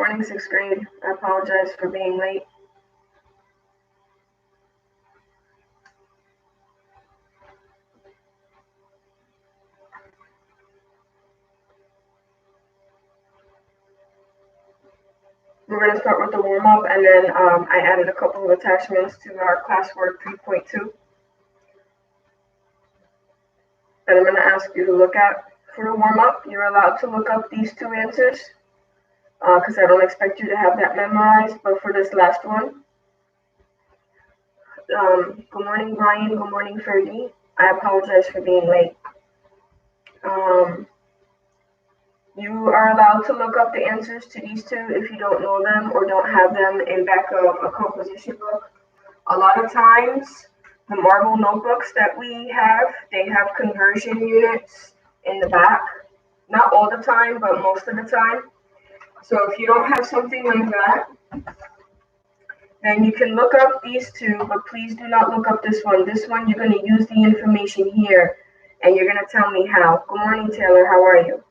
Morning, sixth grade. I apologize for being late. We're going to start with the warm-up, and then I added a couple of attachments to our classwork 3.2. And I'm going to ask you to look at, for the warm-up, you're allowed to look up these two answers, because I don't expect you to have that memorized, but for this last one, good morning, Brian. Good morning, Fergie. I apologize for being late. You are allowed to look up the answers to these two if you don't know them or don't have them in back of a composition book. A lot of times, the Marble notebooks that we have, they have conversion units in the back. Not all the time, but most of the time. So if you don't have something like that, then you can look up these two, but please do not look up this one. This one, you're going to use the information here, and you're going to tell me how. Good morning, Taylor. How are you?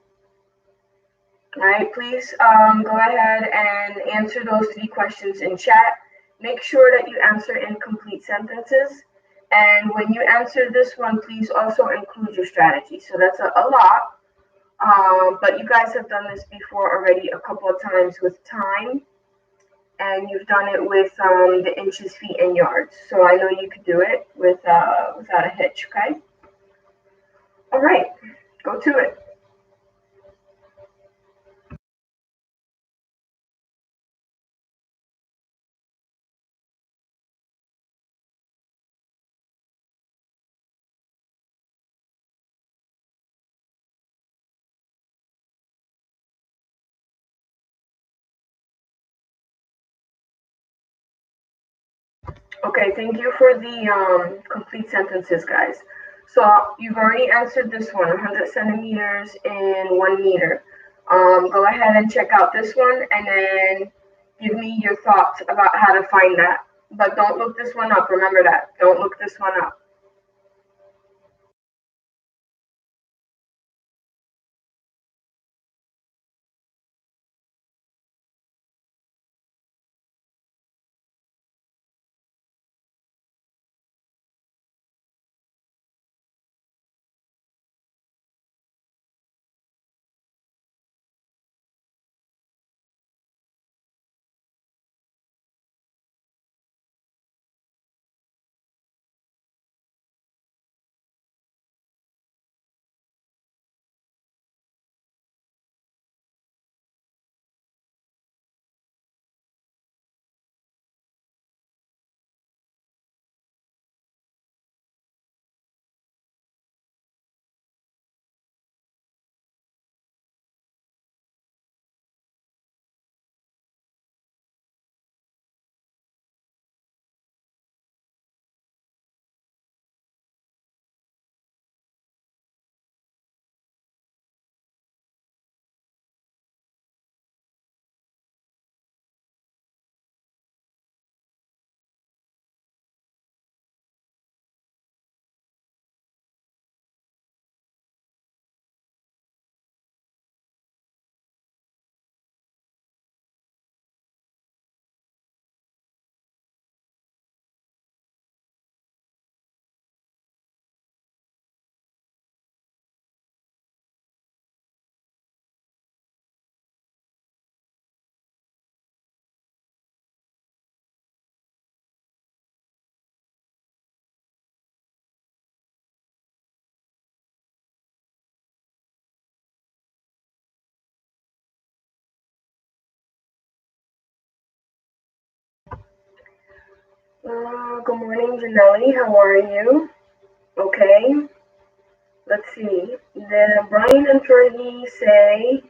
All right, please go ahead and answer those 3 questions in chat. Make sure that you answer in complete sentences. And when you answer this one, please also include your strategy. So that's a lot, but you guys have done this before already a couple of times with time. And you've done it with the inches, feet, and yards. So I know you could do it without a hitch, okay? All right, go to it. Okay, thank you for the complete sentences, guys. So you've already answered this one, 100 centimeters in 1 meter. Go ahead and check out this one and then give me your thoughts about how to find that. But don't look this one up, remember that. Don't look this one up. Good morning, Janelle. How are you? Okay. Let's see. Then Brian and Fergie say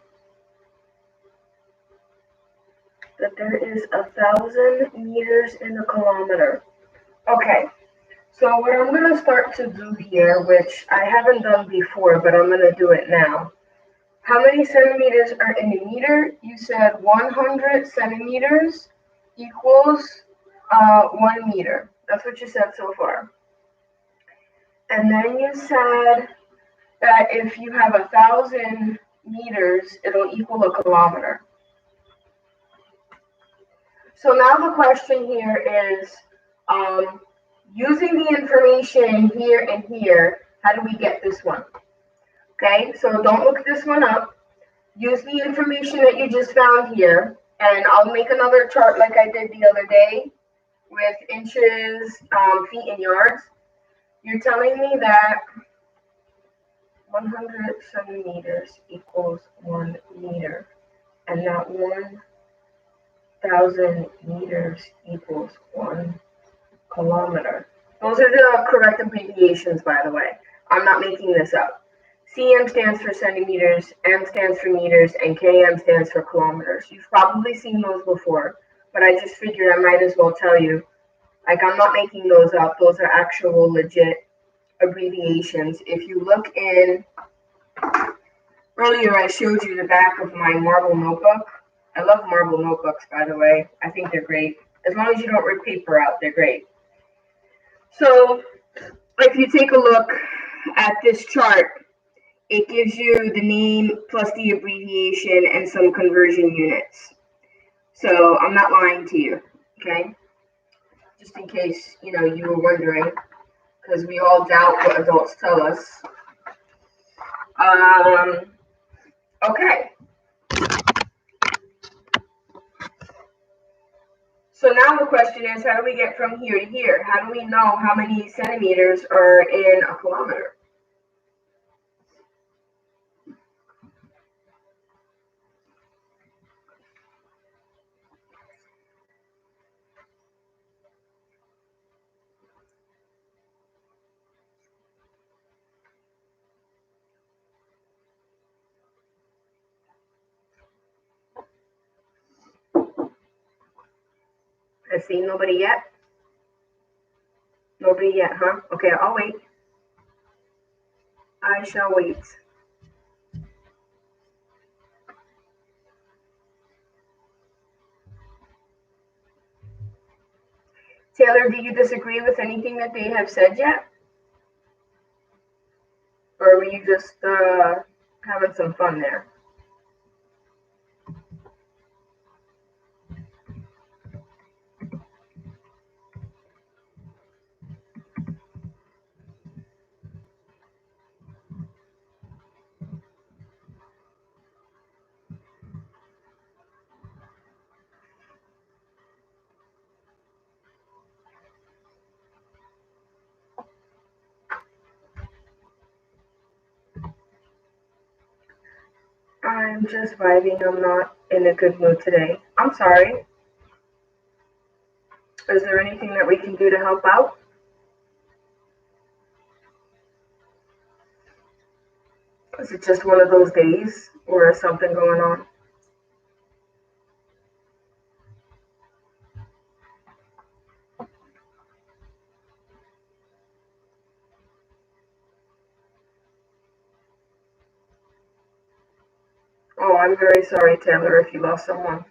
that there is 1,000 meters in a kilometer. Okay. So what I'm going to start to do here, which I haven't done before, but I'm going to do it now. How many centimeters are in a meter? You said 100 centimeters equals 1 meter. That's what you said so far. And then you said that if you have 1,000 meters, it'll equal a kilometer. So now the question here is, using the information here and here, how do we get this one? Okay, so don't look this one up. Use the information that you just found here, and I'll make another chart like I did the other day with inches, feet, and yards. You're telling me that 100 centimeters equals 1 meter, and that 1,000 meters equals 1 kilometer. Those are the correct abbreviations, by the way. I'm not making this up. cm stands for centimeters, m stands for meters, and km stands for kilometers. You've probably seen those before, but I just figured I might as well tell you. Like, I'm not making those up. Those are actual legit abbreviations. If you look in, earlier I showed you the back of my marble notebook. I love marble notebooks, by the way. I think they're great. As long as you don't rip paper out, they're great. So if you take a look at this chart, it gives you the name plus the abbreviation and some conversion units. So I'm not lying to you, okay? Just in case, you were wondering, because we all doubt what adults tell us. Okay. So now the question is, how do we get from here to here? How do we know how many centimeters are in a kilometer? I've seen nobody yet. Nobody yet, huh? Okay, I'll wait. I shall wait. Taylor, do you disagree with anything that they have said yet? Or were you just having some fun there? I'm just vibing. I'm not in a good mood today. I'm sorry. Is there anything that we can do to help out? Is it just one of those days, or is something going on? Oh, I'm very sorry, Taylor, if you lost someone,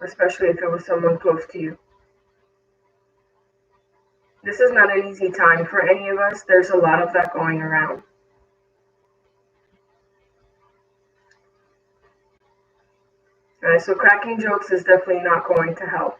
especially if it was someone close to you. This is not an easy time for any of us. There's a lot of that going around. All right, so cracking jokes is definitely not going to help.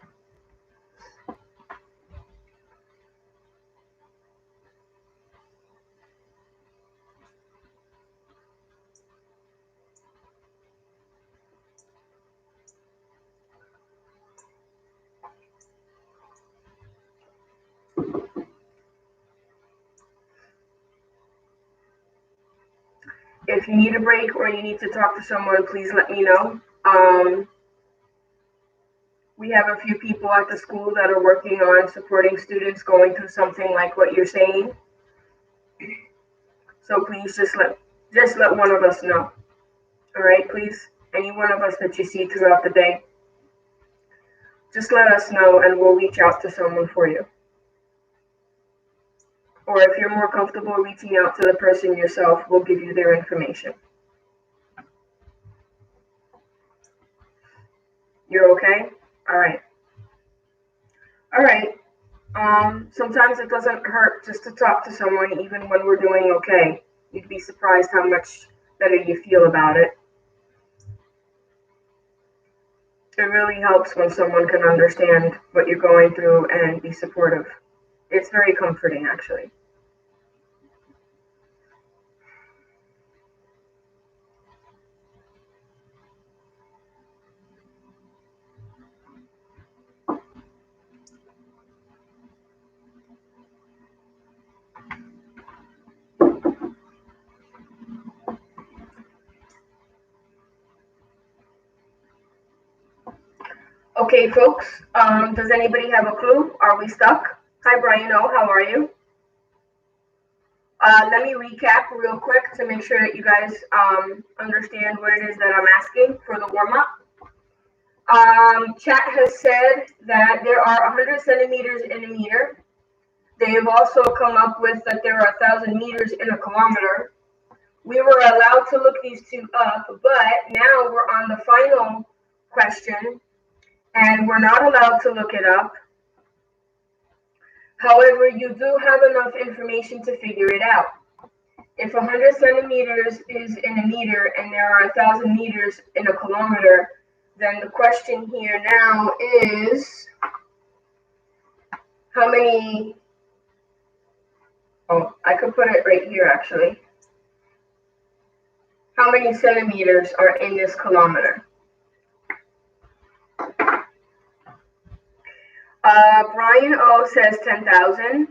If you need a break or you need to talk to someone, please let me know. We have a few people at the school that are working on supporting students going through something like what you're saying. So please just let one of us know. All right, please. Any one of us that you see throughout the day, just let us know and we'll reach out to someone for you. Or if you're more comfortable reaching out to the person yourself, we'll give you their information. You're okay? All right. All right. Sometimes it doesn't hurt just to talk to someone, even when we're doing okay. You'd be surprised how much better you feel about it. It really helps when someone can understand what you're going through and be supportive. It's very comforting, actually. Okay, folks, does anybody have a clue? Are we stuck? Hi, Brian O, how are you? Let me recap real quick to make sure that you guys understand what it is that I'm asking for the warm-up. Chat has said that there are 100 centimeters in a meter. They have also come up with that there are 1,000 meters in a kilometer. We were allowed to look these two up, but now we're on the final question, and we're not allowed to look it up. However, you do have enough information to figure it out. If 100 centimeters is in a meter and there are 1,000 meters in a kilometer, then the question here now is how many, oh, I could put it right here actually. How many centimeters are in this kilometer? Brian O says 10,000.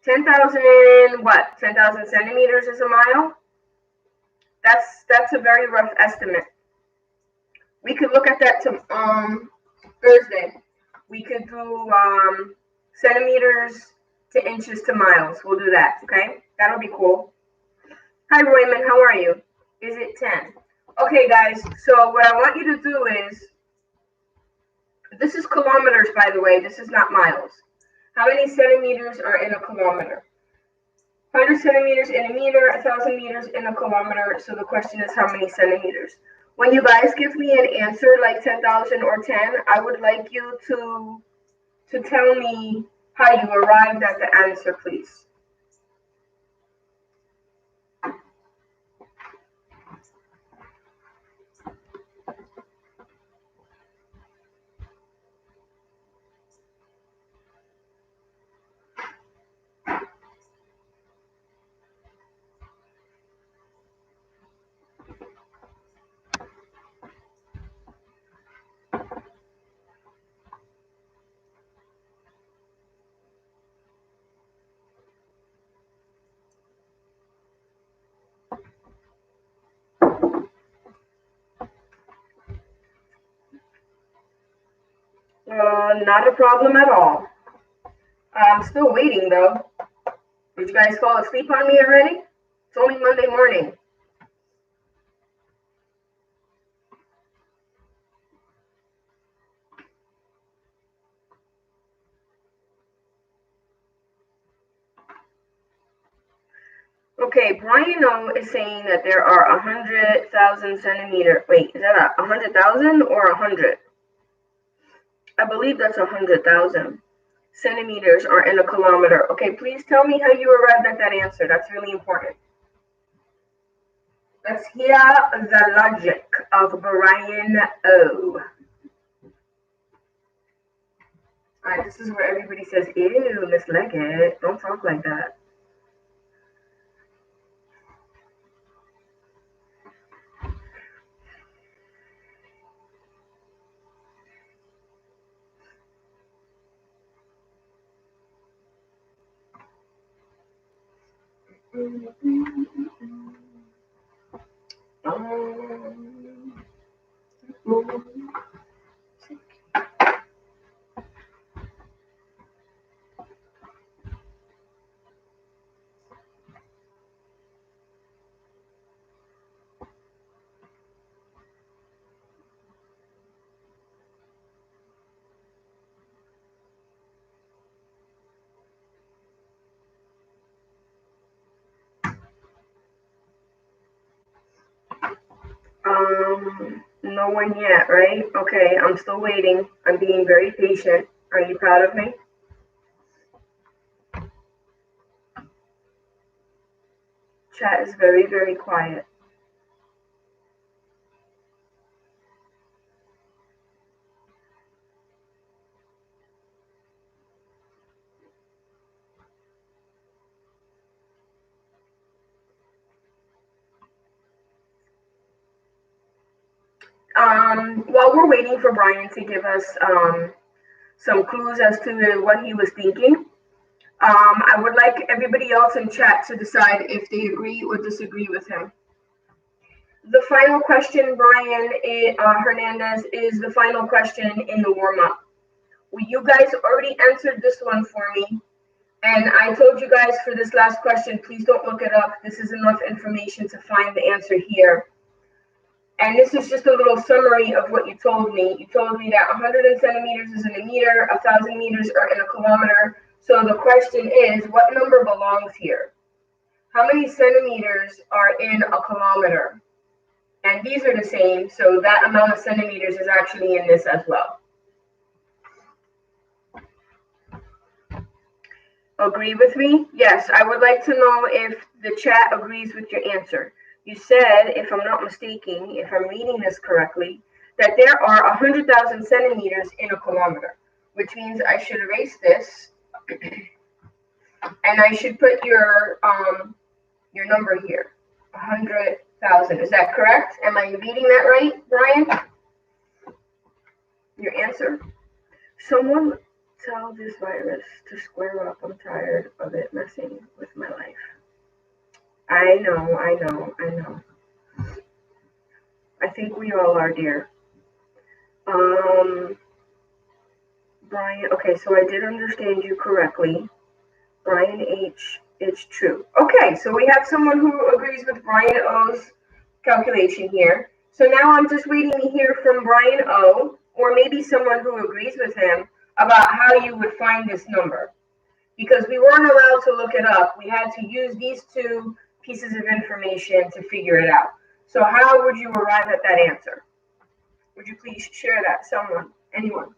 10,000 what? 10,000 centimeters is a mile? That's a very rough estimate. We could look at that to Thursday. We could do centimeters to inches to miles. We'll do that, okay? That'll be cool. Hi, Royman, how are you? Is it 10? Okay, guys, so what I want you to do is, this is kilometers, by the way. This is not miles. How many centimeters are in a kilometer? 100 centimeters in a meter, 1,000 meters in a kilometer. So the question is how many centimeters? When you guys give me an answer like 10,000 or 10, I would like you to tell me how you arrived at the answer, please. Not a problem at all. I'm still waiting though. Did you guys fall asleep on me already? It's only Monday morning. Okay, Brian O is saying that there are 100,000 centimeter. Wait, is that 100,000 or 100? I believe that's 100,000 centimeters are in a kilometer. Okay, please tell me how you arrived at that answer. That's really important. Let's hear the logic of Brian O. All right, this is where everybody says, ew, Miss Leggett, don't talk like that. No one yet, right? Okay, I'm still waiting. I'm being very patient. Are you proud of me? Chat is very, very quiet. While we're waiting for Brian to give us some clues as to what he was thinking, I would like everybody else in chat to decide if they agree or disagree with him. The final question, Brian Hernandez, is the final question in the warm-up. Well, you guys already answered this one for me. And I told you guys for this last question, please don't look it up. This is enough information to find the answer here. And this is just a little summary of what you told me. You told me that 100 centimeters is in a meter, 1,000 meters are in a kilometer. So the question is, what number belongs here? How many centimeters are in a kilometer? And these are the same, so that amount of centimeters is actually in this as well. Agree with me? Yes, I would like to know if the chat agrees with your answer. You said, if I'm not mistaken, if I'm reading this correctly, that there are 100,000 centimeters in a kilometer, which means I should erase this, and I should put your number here, 100,000. Is that correct? Am I reading that right, Brian? Your answer? Someone tell this virus to square up. I'm tired of it messing with my life. I know. I think we all are, dear. Brian, okay, so I did understand you correctly. Brian H, it's true. Okay, so we have someone who agrees with Brian O's calculation here. So now I'm just waiting to hear from Brian O, or maybe someone who agrees with him, about how you would find this number. Because we weren't allowed to look it up. We had to use these two pieces of information to figure it out. So how would you arrive at that answer? Would you please share that? Someone, anyone?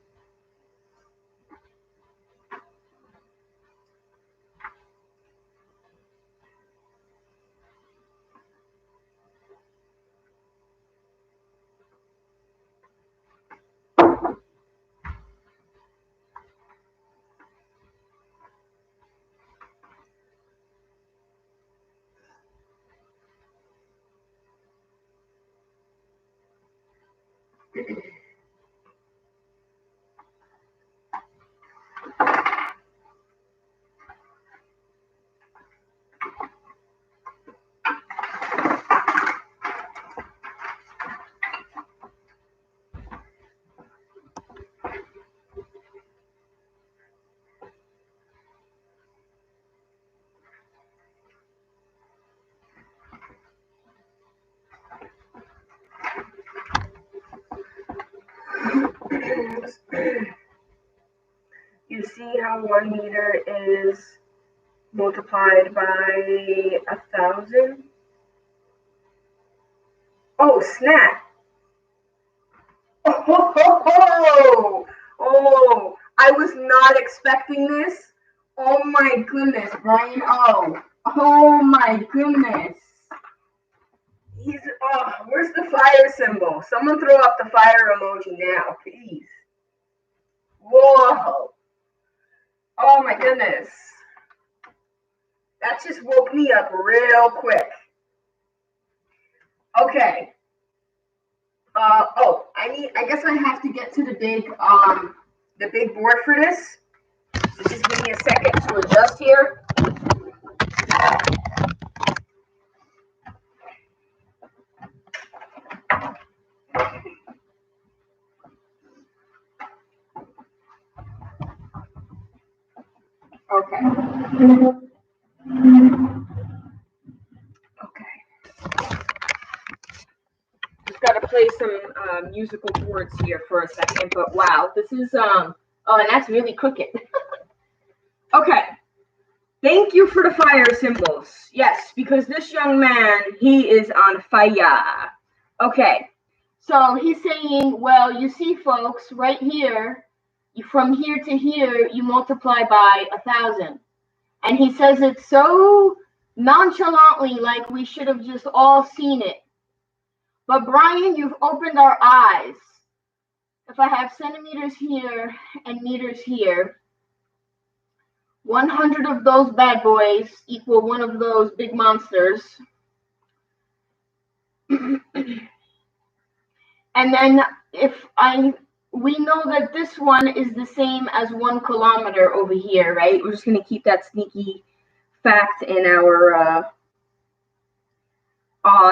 You see how 1 meter is multiplied by 1,000? Oh, snap. Oh, I was not expecting this. Oh my goodness, Brian. Oh my goodness. Where's the fire symbol? Someone throw up the fire emoji now, please. Whoa. Oh my goodness. That just woke me up real quick. Okay. I guess I have to get to the big board for this. So just give me a second to adjust here. Okay. Just got to play some musical chords here for a second, but wow, this is and that's really crooked. Okay. Thank you for the fire symbols. Yes, because this young man, he is on fire. Okay. So he's saying, well, you see, folks, right here, from here to here, you multiply by 1,000. And he says it so nonchalantly, like we should have just all seen it. But Brian, you've opened our eyes. If I have centimeters here and meters here, 100 of those bad boys equal one of those big monsters. And then we know that this one is the same as 1 kilometer over here, right? We're just going to keep that sneaky fact in our,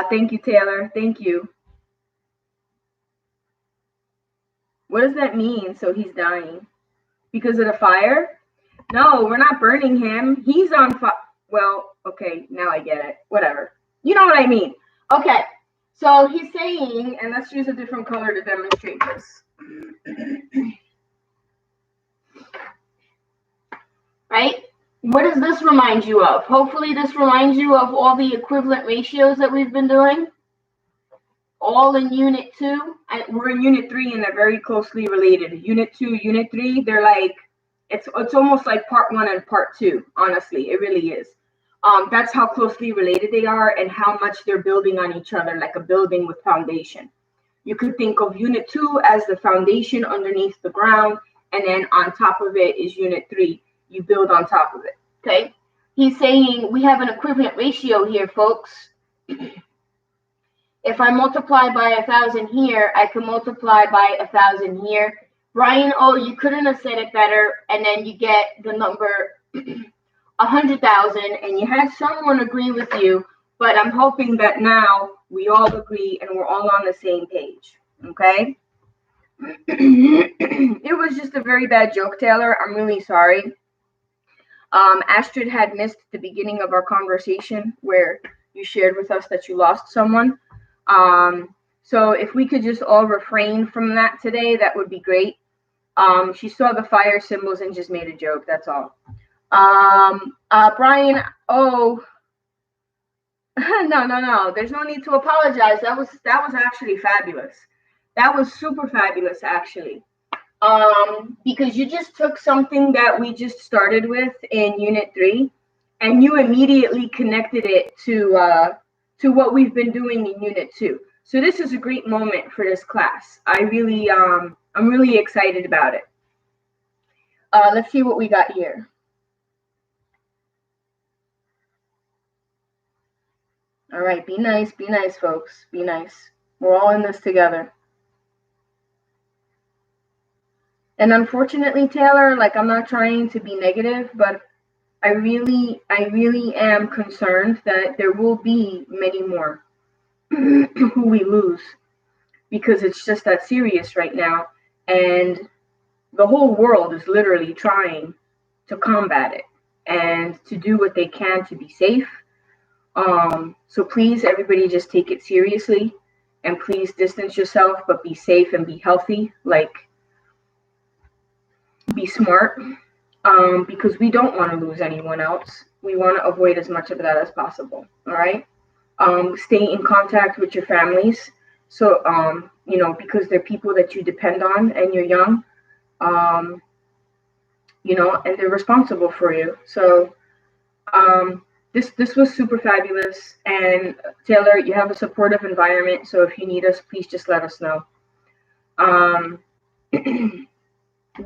thank you, Taylor. Thank you. What does that mean? So he's dying because of the fire? No, we're not burning him. He's on fire. Well, okay, now I get it. Whatever. You know what I mean. Okay, so he's saying, and let's use a different color to demonstrate this. Right? What does this remind you of? Hopefully this reminds you of all the equivalent ratios that we've been doing. All in Unit 2. And we're in Unit 3 and they're very closely related. Unit 2, Unit 3, they're like, it's almost like Part 1 and Part 2, honestly. It really is. That's how closely related they are and how much they're building on each other, like a building with foundation. You could think of Unit 2 as the foundation underneath the ground, and then on top of it is Unit 3. You build on top of it, okay? He's saying we have an equivalent ratio here, folks. If I multiply by 1,000 here, I can multiply by 1,000 here. Brian, oh, you couldn't have said it better, and then you get the number 100,000, and you had someone agree with you, but I'm hoping that now we all agree and we're all on the same page, okay? It was just a very bad joke, Taylor. I'm really sorry. Astrid had missed the beginning of our conversation where you shared with us that you lost someone. So if we could just all refrain from that today, that would be great. She saw the fire symbols and just made a joke. That's all. Brian, oh, no. There's no need to apologize. That was actually fabulous. That was super fabulous, actually. Because you just took something that we just started with in Unit 3, and you immediately connected it to what we've been doing in Unit 2. So this is a great moment for this class. I'm really excited about it. Let's see what we got here. All right, be nice, folks. Be nice. We're all in this together. And unfortunately, Taylor, like, I'm not trying to be negative, but I really am concerned that there will be many more who we lose because it's just that serious right now. And the whole world is literally trying to combat it and to do what they can to be safe. So please, everybody, just take it seriously and please distance yourself, but be safe and be healthy. Like, be smart, because we don't want to lose anyone else. We want to avoid as much of that as possible. All right. Stay in contact with your families. So, because they're people that you depend on and you're young, and they're responsible for you. So, this was super fabulous. And Taylor, you have a supportive environment. So if you need us, please just let us know.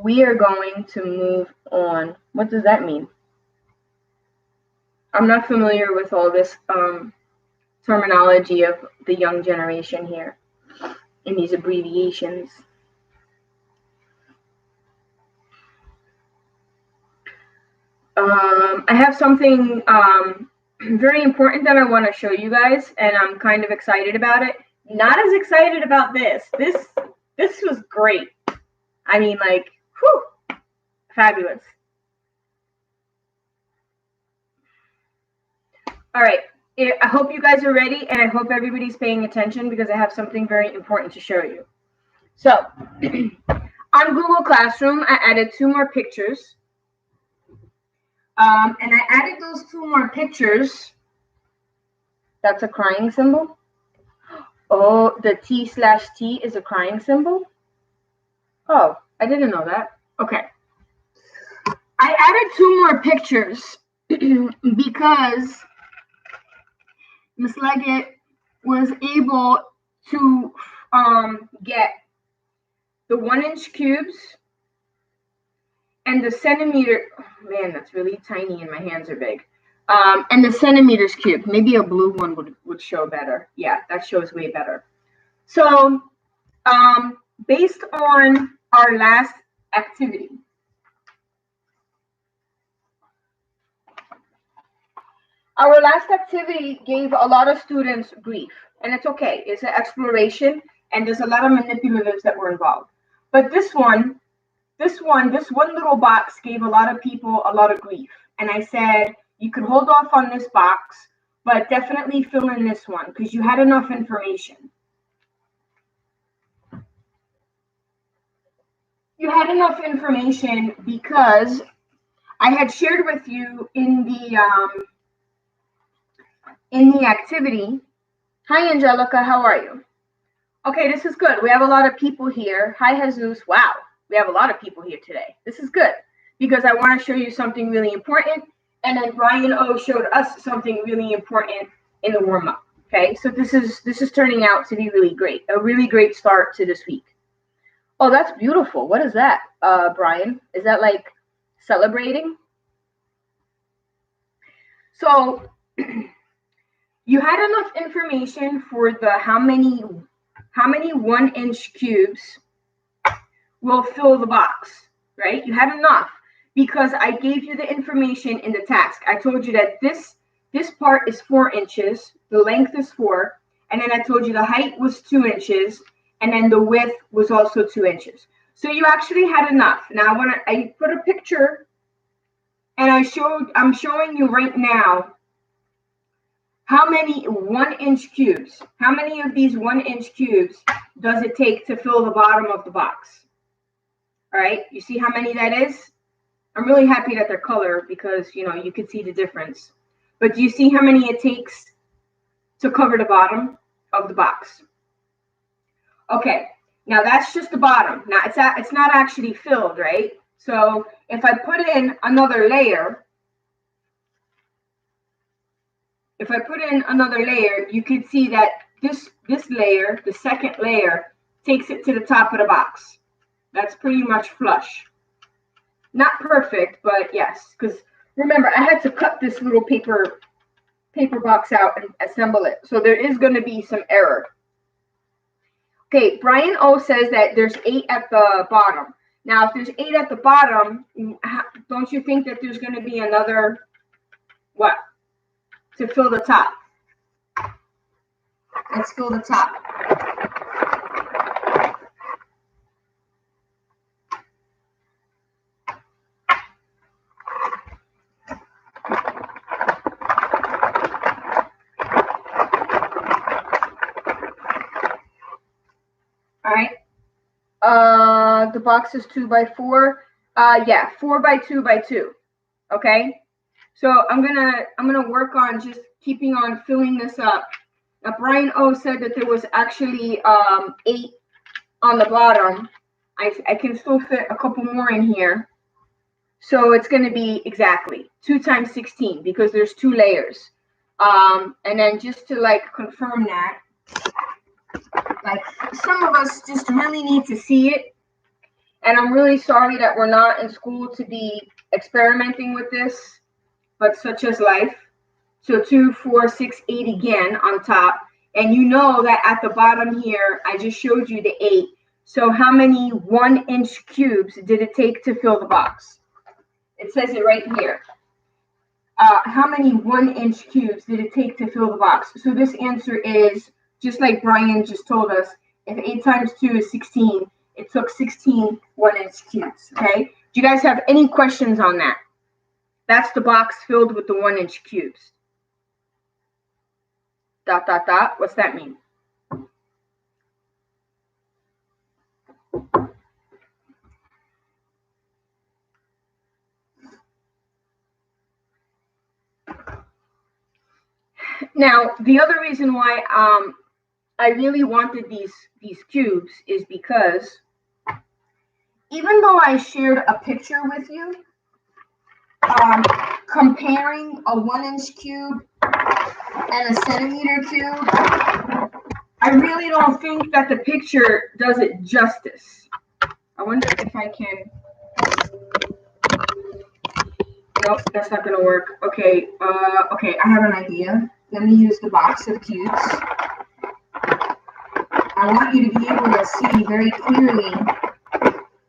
We are going to move on. What does that mean? I'm not familiar with all this terminology of the young generation here in these abbreviations. I have something very important that I want to show you guys, and I'm kind of excited about it. Not as excited about this. This was great. I mean, like, whew, fabulous. All right. I hope you guys are ready, and I hope everybody's paying attention because I have something very important to show you. So, on Google Classroom, I added 2 more pictures. And I added those 2 more pictures. That's a crying symbol. Oh, the T/T is a crying symbol? Oh, I didn't know that. Okay. I added 2 more pictures because Ms. Leggett was able to get the 1-inch cubes and the centimeter. Oh, man, that's really tiny and my hands are big. And the centimeters cube. Maybe a blue one would show better. Yeah, that shows way better. So based on our last activity. Our last activity gave a lot of students grief, and it's okay. It's an exploration, and there's a lot of manipulatives that were involved. But this one little box gave a lot of people a lot of grief. And I said, you could hold off on this box, but definitely fill in this one because you had enough information. You had enough information because I had shared with you in the activity. Hi, Angelica, how are you? Okay, this is good. We have a lot of people here. Hi, Jesus. Wow, we have a lot of people here today. This is good because I want to show you something really important. And then Brian O showed us something really important in the warm-up. Okay, so this is turning out to be really great. A really great start to this week. Oh, that's beautiful. What is that, Brian? Is that like celebrating? So you had enough information for the how many 1-inch cubes will fill the box, right? You had enough because I gave you the information in the task. I told you that this part is 4 inches, the length is 4, and then I told you the height was 2 inches, and then the width was also 2 inches. So you actually had enough. Now I put a picture, and I'm showing you right now how many 1-inch cubes, how many of these 1-inch cubes does it take to fill the bottom of the box? All right, you see how many that is? I'm really happy that they're color because, you can see the difference. But do you see how many it takes to cover the bottom of the box? Okay, now that's just the bottom. Now it's not actually filled, right? So if I put in another layer, you can see that this layer, the second layer, takes it to the top of the box. That's pretty much flush. Not perfect, but yes, because remember, I had to cut this little paper box out and assemble it. So there is going to be some error. Okay, Brian O says that there's 8 at the bottom. Now, if there's 8 at the bottom, don't you think that there's going to be another, what, to fill the top? Let's fill the top. All right. The box is 2 by 4. Yeah, 4 by 2 by 2. Okay. So I'm gonna work on just keeping on filling this up. Now Brian O said that there was actually 8 on the bottom. I can still fit a couple more in here. So it's going to be exactly 2 times 16 because there's 2 layers. And then just to confirm that, some of us just really need to see it. And I'm really sorry that we're not in school to be experimenting with this, but such is life. So 2, 4, 6, 8 again on top. And you know that at the bottom here, I just showed you the 8. So how many 1-inch cubes did it take to fill the box? It says it right here. How many 1-inch cubes did it take to fill the box? So this answer is, just like Brian just told us, if 8 times 2 is 16, it took 16 1-inch cubes, okay? Do you guys have any questions on that? That's the box filled with the 1-inch cubes. ... What's that mean? Now, the other reason why I really wanted these cubes is because even though I shared a picture with you, comparing a 1-inch cube and a centimeter cube, I really don't think that the picture does it justice. I wonder if I can. Nope, that's not gonna work. Okay, okay, I have an idea. Let me use the box of cubes. I want you to be able to see very clearly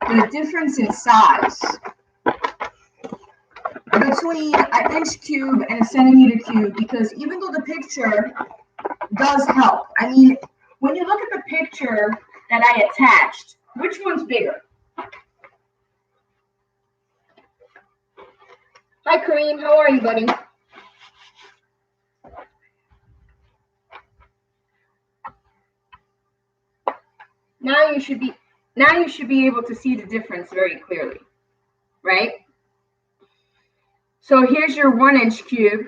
the difference in size between an inch cube and a centimeter cube, because even though the picture does help, I mean, when you look at the picture that I attached, which one's bigger? Hi, Kareem. How are you, buddy? Now you should be able to see the difference very clearly, right? So here's your 1 inch cube,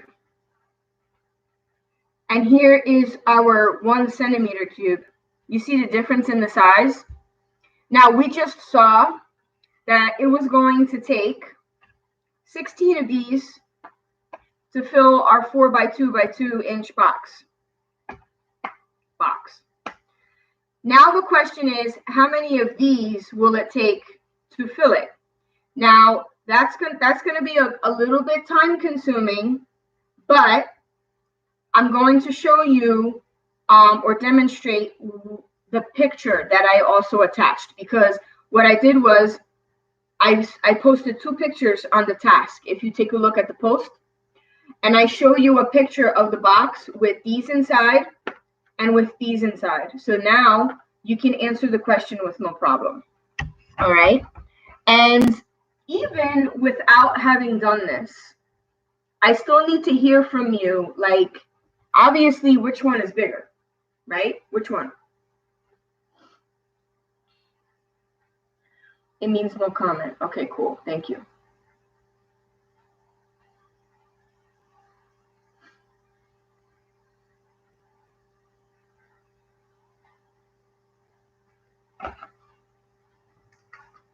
and here is our 1 centimeter cube. You see the difference in the size? Now we just saw that it was going to take 16 of these to fill our 4 by 2 by 2 inch box. Now the question is, how many of these will it take to fill it? Now that's going to be a little bit time consuming, but I'm going to show you or demonstrate the picture that I also attached, because what I did was I posted 2 pictures on the task. If you take a look at the post, and I show you a picture of the box with these inside and with these inside. So now you can answer the question with no problem. All right. And even without having done this, I still need to hear from you, like, obviously, which one is bigger, right? Which one? It means no comment. Okay, cool. Thank you.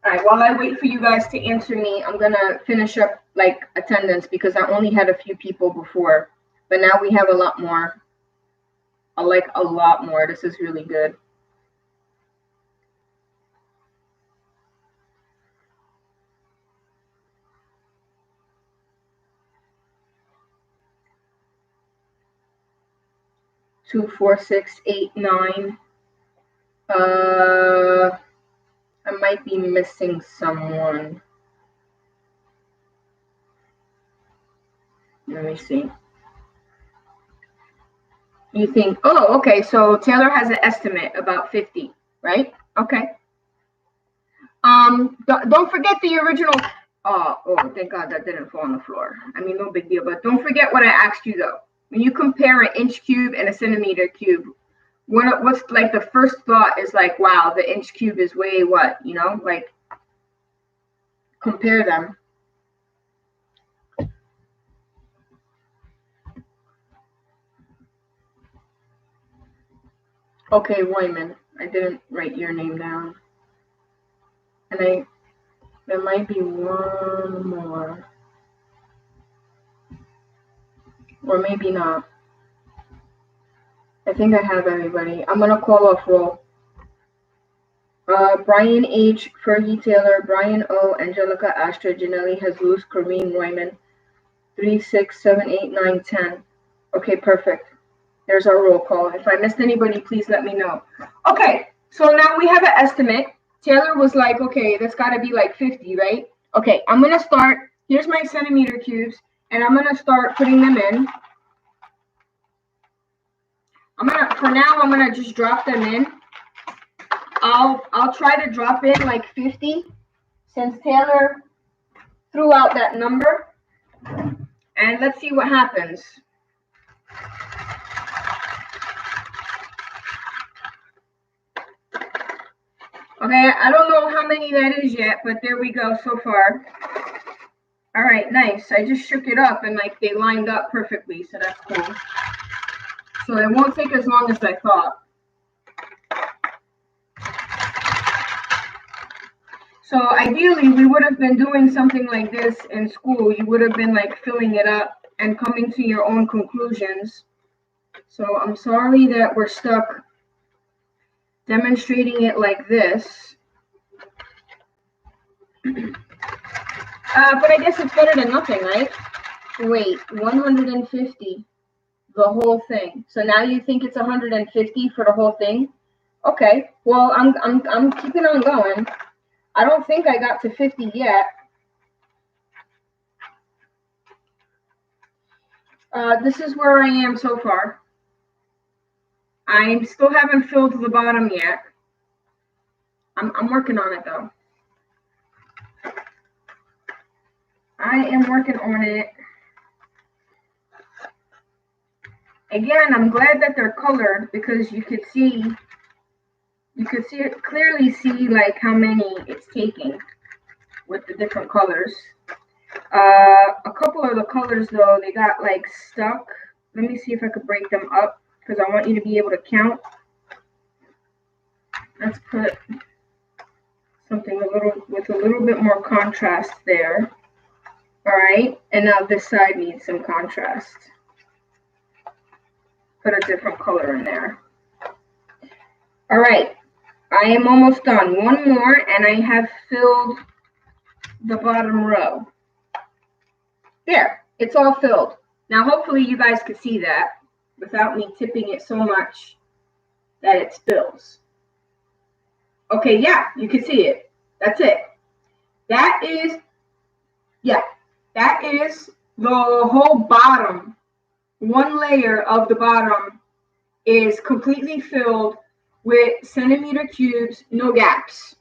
All right, while I wait for you guys to answer me, I'm going to finish up like attendance, because I only had a few people before, but now we have a lot more. I like a lot more. This is really good. Two, 4, 6, 8, 9. I might be missing someone. Let me see. You think, oh, okay, so Taylor has an estimate about 50, right? Okay. Don't forget the original. Oh, thank God that didn't fall on the floor. I mean, no big deal, but don't forget what I asked you though. When you compare an inch cube and a centimeter cube, what's like the first thought is like, wow, the inch cube is way what, you know, like compare them. Okay, Royman, I didn't write your name down. And there might be one more. Or maybe not. I think I have everybody. I'm gonna call off roll. Brian H, Fergie Taylor, Brian O, Angelica, Astra, Janelli, Jesus, Kareem, Royman. 3, 6, 7, 8, 9, 10. Okay, perfect. There's our roll call. If I missed anybody, please let me know. Okay, so now we have an estimate. Taylor was like, okay, that's got to be like 50, right? Okay, I'm going to start. Here's my centimeter cubes, and I'm going to start putting them in. For now, I'm going to just drop them in. I'll try to drop in like 50 since Taylor threw out that number. And let's see what happens. Okay, I don't know how many that is yet, but there we go so far. All right, nice. I just shook it up and like they lined up perfectly, so that's cool. So it won't take as long as I thought. So ideally, we would have been doing something like this in school. You would have been like filling it up and coming to your own conclusions. So I'm sorry that we're stuck demonstrating it like this. But I guess it's better than nothing, right? Wait, 150, the whole thing. So now you think it's 150 for the whole thing? Okay, well, I'm keeping on going. I don't think I got to 50 yet. This is where I am so far. I still haven't filled the bottom yet. I'm working on it though. I am working on it. Again, I'm glad that they're colored because you could clearly see like how many it's taking with the different colors. A couple of the colors though, they got like stuck. Let me see if I could break them up because I want you to be able to count. Let's put something with a little bit more contrast there. All right, and now this side needs some contrast. Put a different color in there. All right, I am almost done. One more, and I have filled the bottom row. There, it's all filled. Now, hopefully you guys can see that without me tipping it so much that it spills. Okay, yeah, you can see it. That's it. That is the whole bottom. One layer of the bottom is completely filled with centimeter cubes, no gaps.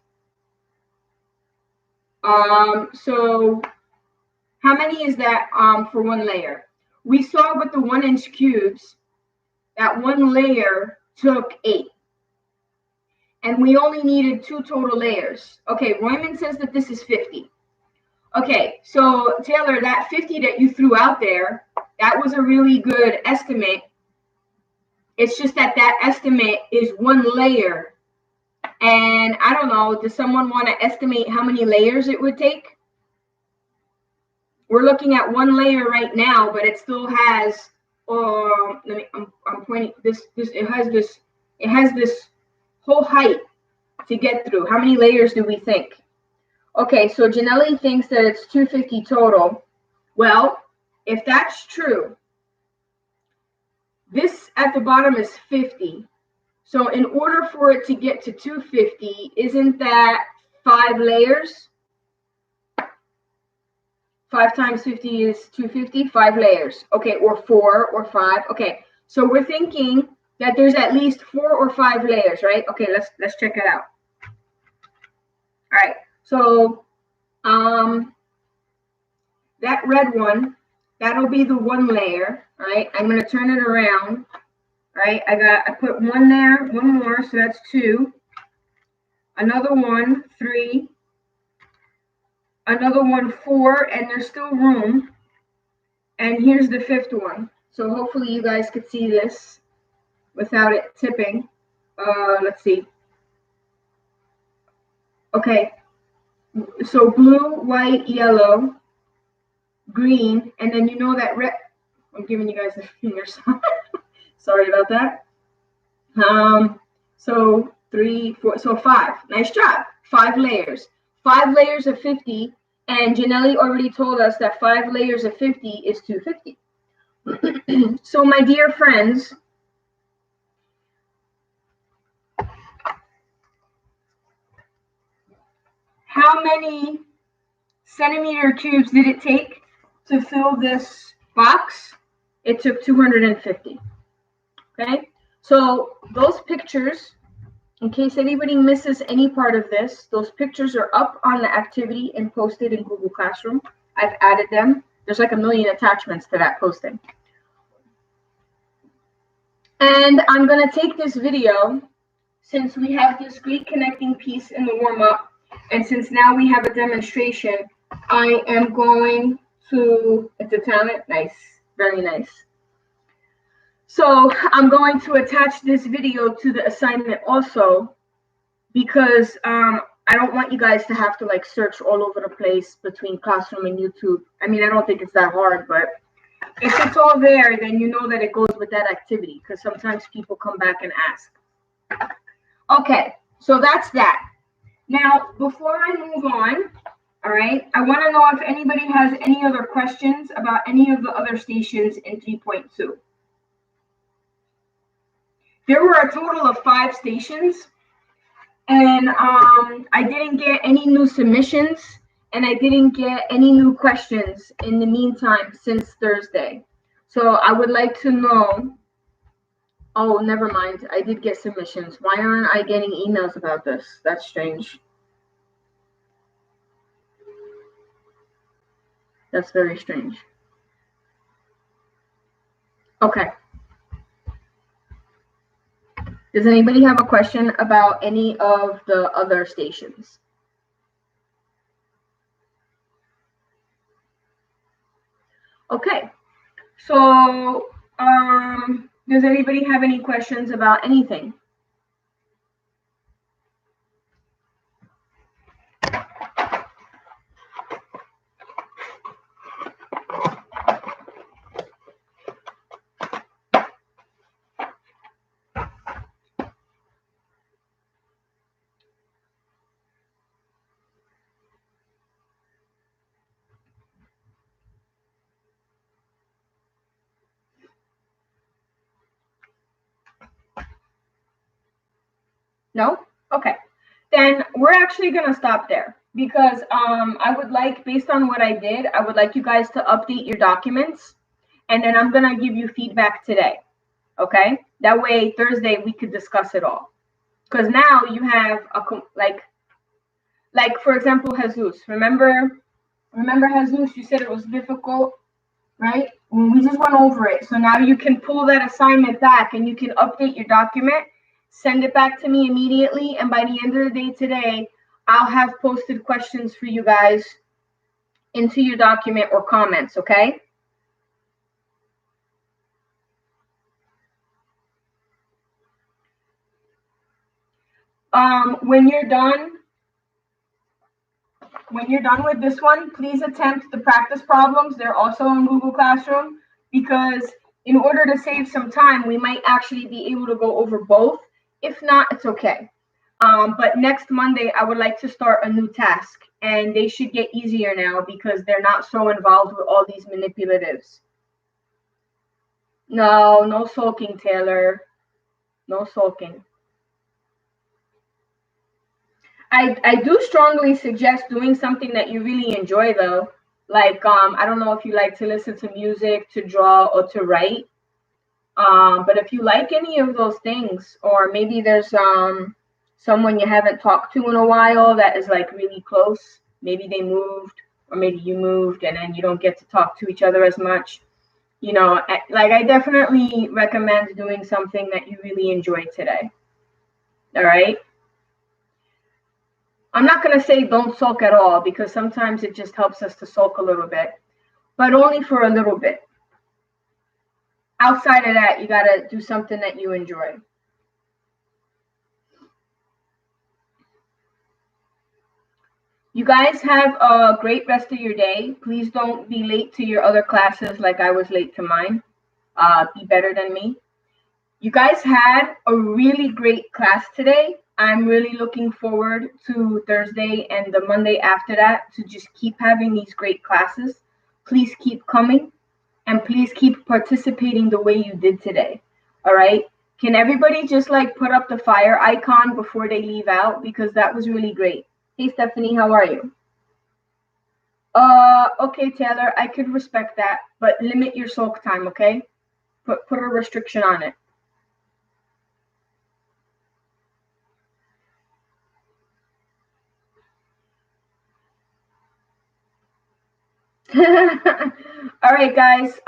So how many is that for one layer? We saw with the 1-inch cubes that one layer took 8. And we only needed 2 total layers. Okay, Royman says that this is 50. Okay, so Taylor, that 50 that you threw out there, that was a really good estimate. It's just that estimate is one layer. And I don't know, does someone want to estimate how many layers it would take? We're looking at one layer right now, but it still has, I'm pointing, it has this whole height to get through. How many layers do we think? Okay, so Janelli thinks that it's 250 total. Well, if that's true, this at the bottom is 50. So in order for it to get to 250, isn't that 5 layers? 5 times 50 is 250, 5 layers. Okay, or 4 or 5. Okay, so we're thinking that there's at least 4 or 5 layers, right? Okay, let's check it out. All right, so that red one, that'll be the one layer, right? I'm gonna turn it around, right? I put 1 there, 1 more, so that's 2. Another 1, 3. Another 1, 4, and there's still room. And here's the 5th one. So hopefully you guys could see this without it tipping. Let's see. Okay, so blue, white, yellow, green, and then you know that red. I'm giving you guys the fingers. Sorry about that. So 3, 4, so 5. Nice job. 5 layers. 5 layers of 50, and Janelli already told us that 5 layers of 50 is 250. So my dear friends, how many centimeter cubes did it take to fill this box? It took 250. Okay, so those pictures, in case anybody misses any part of this, those pictures are up on the activity and posted in Google Classroom. I've added them. There's like a million attachments to that posting. And I'm going to take this video, since we have this great connecting piece in the warm-up, and since now we have a demonstration, I am going to, it's a talent, nice, very nice. So I'm going to attach this video to the assignment also, because I don't want you guys to have to like search all over the place between Classroom and YouTube. I mean, I don't think it's that hard, but if it's all there, then you know that it goes with that activity, because sometimes people come back and ask. Okay, so that's that. Now, before I move on, all right, I want to know if anybody has any other questions about any of the other stations in 3.2. There were a total of 5 stations, And I didn't get any new submissions, and I didn't get any new questions in the meantime since Thursday. So I would like to know. Oh, never mind. I did get submissions. Why aren't I getting emails about this? That's strange. That's very strange. Okay. Does anybody have a question about any of the other stations? Okay. So, does anybody have any questions about anything? No? Okay. Then we're actually going to stop there because I would like, based on what I did, I would like you guys to update your documents, and then I'm going to give you feedback today. Okay? That way, Thursday, we could discuss it all. Because now you have like for example, Jesus. Remember Jesus? You said it was difficult, right? We just went over it. So now you can pull that assignment back and you can update your document, send it back to me immediately, and by the end of the day today, I'll have posted questions for you guys into your document or comments, okay? When you're done with this one, please attempt the practice problems. They're also in Google Classroom, because in order to save some time, we might actually be able to go over both. If not, it's okay. But next Monday, I would like to start a new task, and they should get easier now because they're not so involved with all these manipulatives. No sulking, Taylor. No sulking. I do strongly suggest doing something that you really enjoy, though. Like, I don't know if you like to listen to music, to draw, or to write. But if you like any of those things, or maybe there's someone you haven't talked to in a while that is like really close, maybe they moved, or maybe you moved, and then you don't get to talk to each other as much. You know, like I definitely recommend doing something that you really enjoy today. All right. I'm not going to say don't sulk at all, because sometimes it just helps us to sulk a little bit, but only for a little bit. Outside of that, you got to do something that you enjoy. You guys have a great rest of your day. Please don't be late to your other classes like I was late to mine. Be better than me. You guys had a really great class today. I'm really looking forward to Thursday and the Monday after that to just keep having these great classes. Please keep coming, and please keep participating the way you did today. All right? Can everybody just like put up the fire icon before they leave out? Because that was really great. Hey, Stephanie, how are you? Okay, Taylor, I could respect that, but limit your sulk time, okay? Put a restriction on it. All right, guys,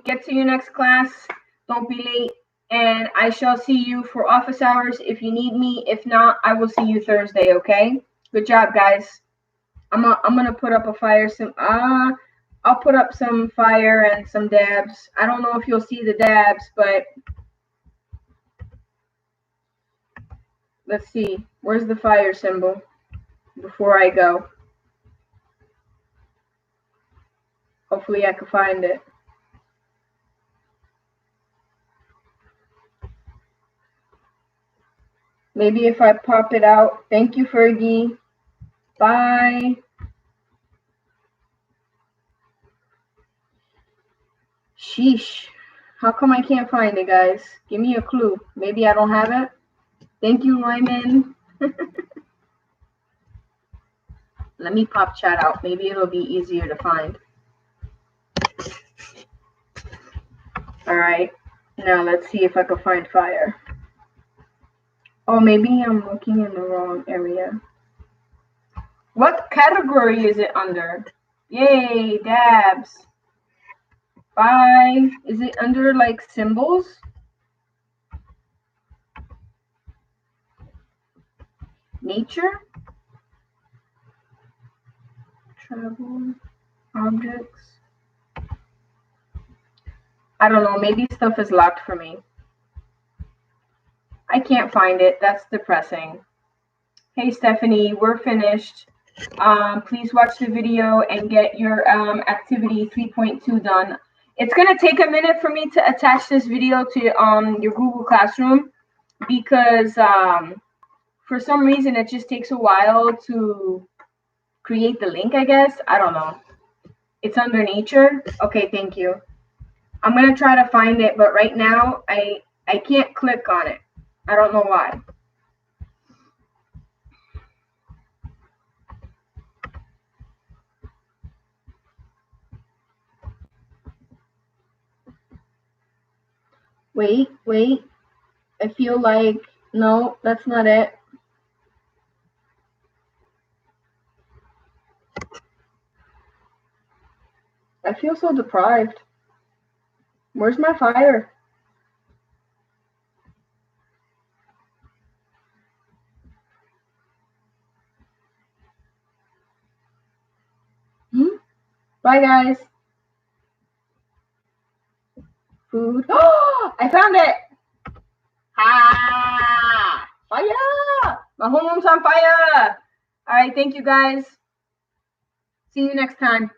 get to your next class. Don't be late, and I shall see you for office hours if you need me. If not, I will see you Thursday, okay? Good job, guys. I'm gonna put up a fire. I'll put up some fire and some dabs. I don't know if you'll see the dabs, but let's see. Where's the fire symbol before I go? Hopefully I can find it. Maybe if I pop it out. Thank you, Fergie. Bye. Sheesh. How come I can't find it, guys? Give me a clue. Maybe I don't have it. Thank you, Lyman. Let me pop chat out. Maybe it'll be easier to find. All right. Now let's see if I can find fire. Oh, maybe I'm looking in the wrong area. What category is it under? Yay, dabs. 5. Is it under like symbols? Nature? Travel? Objects? I don't know. Maybe stuff is locked for me. I can't find it. That's depressing. Hey, Stephanie, we're finished. Please watch the video and get your activity 3.2 done. It's going to take a minute for me to attach this video to your Google Classroom because for some reason it just takes a while to create the link, I guess. I don't know. It's under nature. Okay, thank you. I'm going to try to find it, but right now I can't click on it. I don't know why. Wait. I feel like, no, that's not it. I feel so deprived. Where's my fire? Bye, guys. Food. Oh, I found it. Ah, fire. My homeroom's on fire. All right, thank you, guys. See you next time.